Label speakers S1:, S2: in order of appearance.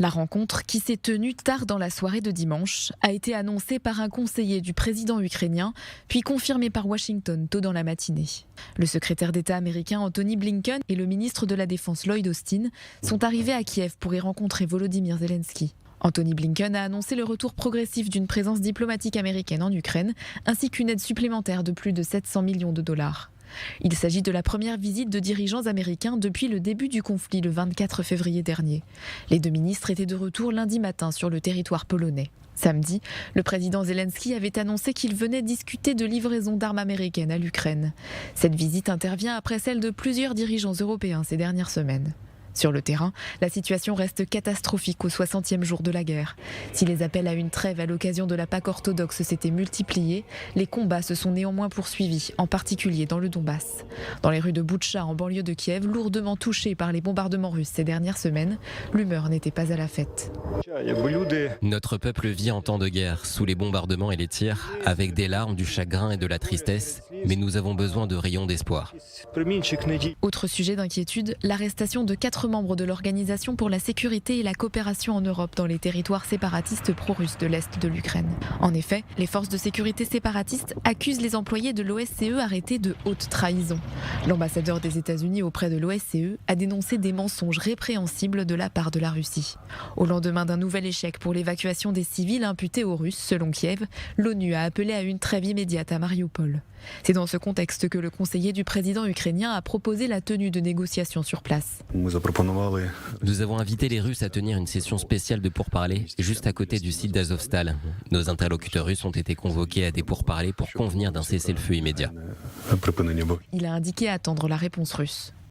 S1: La rencontre, qui s'est tenue tard dans la soirée de dimanche, a été annoncée par un conseiller du président ukrainien, puis confirmée par Washington tôt dans la matinée. Le secrétaire d'État américain Antony Blinken et le ministre de la Défense Lloyd Austin sont arrivés à Kiev pour y rencontrer Volodymyr Zelensky. Antony Blinken a annoncé le retour progressif d'une présence diplomatique américaine en Ukraine, ainsi qu'une aide supplémentaire de plus de 700 millions de dollars. Il s'agit de la première visite de dirigeants américains depuis le début du conflit le 24 février dernier. Les deux ministres étaient de retour lundi matin sur le territoire polonais. Samedi, le président Zelensky avait annoncé qu'il venait discuter de livraison d'armes américaines à l'Ukraine. Cette visite intervient après celle de plusieurs dirigeants européens ces dernières semaines. Sur le terrain, la situation reste catastrophique au 60e jour de la guerre. Si les appels à une trêve à l'occasion de la Pâque orthodoxe s'étaient multipliés, les combats se sont néanmoins poursuivis, en particulier dans le Donbass. Dans les rues de Boutcha, en banlieue de Kiev, lourdement touchées par les bombardements russes ces dernières semaines, l'humeur n'était pas à la fête.
S2: Notre peuple vit en temps de guerre, sous les bombardements et les tirs, avec des larmes, du chagrin et de la tristesse, mais nous avons besoin de rayons d'espoir.
S1: Autre sujet d'inquiétude, l'arrestation de 4 membres de l'Organisation pour la sécurité et la coopération en Europe dans les territoires séparatistes pro-russes de l'Est de l'Ukraine. En effet, les forces de sécurité séparatistes accusent les employés de l'OSCE arrêtés de haute trahison. L'ambassadeur des États-Unis auprès de l'OSCE a dénoncé des mensonges répréhensibles de la part de la Russie. Au lendemain d'un nouvel échec pour l'évacuation des civils imputés aux Russes, selon Kiev, l'ONU a appelé à une trêve immédiate à Mariupol. C'est dans ce contexte que le conseiller du président ukrainien a proposé la tenue de négociations sur place.
S2: Nous avons invité les Russes à tenir une session spéciale de pourparlers juste à côté du site d'Azovstal. Nos interlocuteurs russes ont été convoqués à des pourparlers pour convenir d'un cessez-le-feu immédiat.
S1: Il a indiqué attendre la réponse russe.